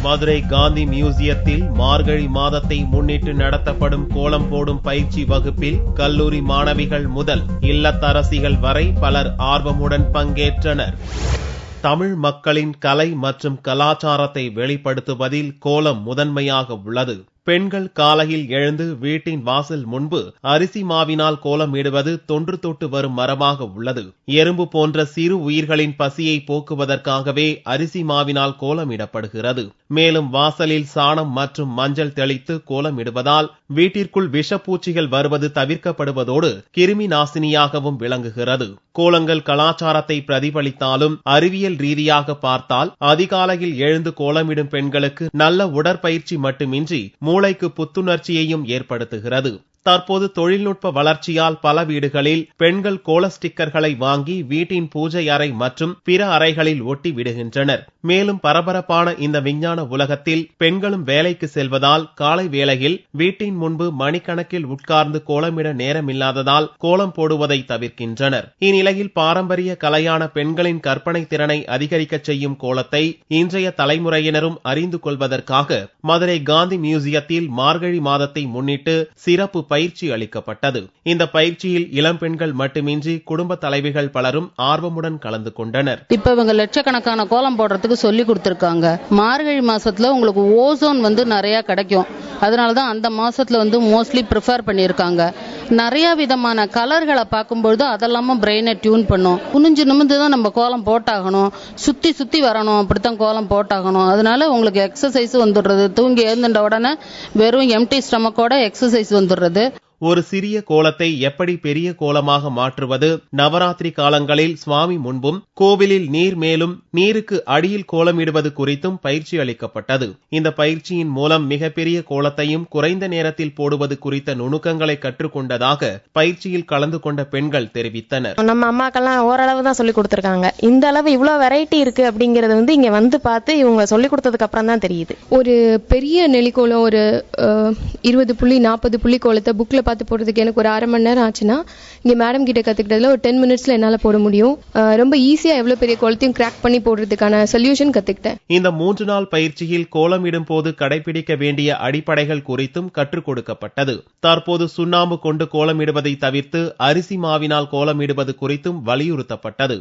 மதுரை காந்தி மியூசியத்தில் மார்கழி மாதத்தை முன்னிட்டு நடத்தப்படும் கோலம் போடும் பயிற்சி வகுப்பில் கல்லூரி மாணவிகள் முதல் இல்லத்தரசிகள் வரை பலர் ஆர்வமுடன் பங்கேற்றனர். தமிழ் மக்களின் கலை மற்றும் கலாச்சாரத்தை வெளிப்படுத்துவதில் கோலம் முதன்மையாக உள்ளது. பெண்கள் காலையில் எழுந்து வீட்டின் வாசல் முன்பு அரிசி மாவினால் கோலமிடுவது தொன்று தொட்டு வரும் மரபாக உள்ளது. எறும்பு போன்ற சிறு உயிர்களின் பசியை போக்குவதற்காகவே அரிசி மாவினால் கோலமிடப்படுகிறது. மேலும் வாசலில் சாணம் மற்றும் மஞ்சள் தெளித்து கோலமிடுவதால் வீட்டிற்குள் விஷப்பூச்சிகள் வருவது தவிர்க்கப்படுவதோடு கிருமி நாசினியாகவும் விளங்குகிறது. கோலங்கள் கலாச்சாரத்தை பிரதிபலித்தாலும் அறிவியல் ரீதியாக பார்த்தால் அதிகாலையில் எழுந்து கோலமிடும் பெண்களுக்கு நல்ல உடற்பயிற்சி மட்டுமின்றி மூளைக்கு புத்துணர்ச்சியையும் ஏற்படுத்துகிறது. தற்போது தொழில்நுட்ப வளர்ச்சியால் பல வீடுகளில் பெண்கள் கோல ஸ்டிக்கர்களை வாங்கி வீட்டின் பூஜை அறை மற்றும் பிற அறைகளில் ஒட்டி விடுகின்றனர். மேலும் பரபரப்பான இந்த விஞ்ஞான உலகத்தில் பெண்களும் வேலைக்கு செல்வதால் காலை வேளையில் வீட்டின் முன்பு மணிக்கணக்கில் உட்கார்ந்து கோலமிட நேரமில்லாததால் கோலம் போடுவதை தவிர்க்கின்றனர். இந்நிலையில் பாரம்பரிய கலையான பெண்களின் கற்பனை திறனை அதிகரிக்க செய்யும் கோலத்தை இன்றைய தலைமுறையினரும் அறிந்து கொள்வதற்காக மதுரை காந்தி மியூசியத்தில் மார்கழி மாதத்தை முன்னிட்டு சிறப்பு பயிற்சி அளிக்கப்பட்டது. இந்த பயிற்சியில் இளம் பெண்கள் மட்டுமின்றி குடும்ப தலைவிகள் பலரும் ஆர்வமுடன் கலந்து கொண்டனர். இப்ப இவங்க லட்சக்கணக்கான கோலம் போடுறதுக்கு சொல்லி கொடுத்திருக்காங்க. மார்கழி மாசத்துல உங்களுக்கு ஓசோன் நிறைய கிடைக்கும். அதனாலதான் அந்த மாசத்துல மோஸ்ட்லி ப்ரிஃபர் பண்ணிருக்காங்க. நிறைய விதமான கலர்களை பார்க்கும்பொழுது அதெல்லாம பிரெயினை டியூன் பண்ணும். குனிஞ்சு நிமிந்துதான் நம்ம கோலம் போட்டாகணும், சுத்தி சுத்தி வரணும், அப்படித்தான் கோலம் போட்டாகணும். அதனால உங்களுக்கு எக்ஸசைஸ் வந்துடுறது. தூங்கி எழுந்துட்ட உடனே வெறும் எம்டி ஸ்டமக்கோட எக்ஸசைஸ் வந்துடுறது. ஒரு சிறிய கோலத்தை எப்படி பெரிய கோலமாக மாற்றுவது, நவராத்திரி காலங்களில் சுவாமி முன்பும் கோவிலில் நீர் மேலும் நீருக்கு அடியில் கோலமிடுவது குறித்தும் பயிற்சி அளிக்கப்பட்டது. இந்த பயிற்சியின் மூலம் மிகப்பெரிய கோலத்தையும் குறைந்த நேரத்தில் போடுவது குறித்த நுணுக்கங்களை கற்றுக்கொண்டதாக பயிற்சியில் கலந்து கொண்ட பெண்கள் தெரிவித்தனர். நம்ம அம்மாக்கெல்லாம் ஓரளவு தான் சொல்லி கொடுத்திருக்காங்க. இந்த அளவு இவ்வளவு வெரைட்டி இருக்கு அப்படிங்கறது இங்க வந்து பார்த்து இவங்க சொல்லி கொடுத்ததுக்கு அப்புறம் தான் தெரியுது. ஒரு பெரிய நெளிக்கோலம், ஒரு 20 புள்ளி 40 புள்ளி கோலத்தை புக்ல பார்த்து போடுறதுக்கு எனக்கு ஒரு 1/2 மணி நேரம் ஆச்சுன்னா இங்க மேடம் கிட்ட கத்துக்கிட்டதுல ஒரு 10 மினிட்ஸ்ல என்னால போட முடியும். ரொம்ப ஈஸியா எவ்வளவு பெரிய கோலத்தையும் கிராக் பண்ணி போடுறதுக்கான சொல்யூஷன் கத்துக்கிட்டேன். இந்த 3 நாள் பயிற்சியில் கோலமிடும் போது கடைபிடிக்க வேண்டிய அடிப்படைகள் குறித்தும் கற்றுக் கொடுக்கப்பட்டது. தற்போது சுண்ணாம்பு கொண்டு கோலமிடுவதை தவிர்த்து அரிசி மாவினால் கோலமிடுவது குறித்தும் வலியுறுத்தப்பட்டது.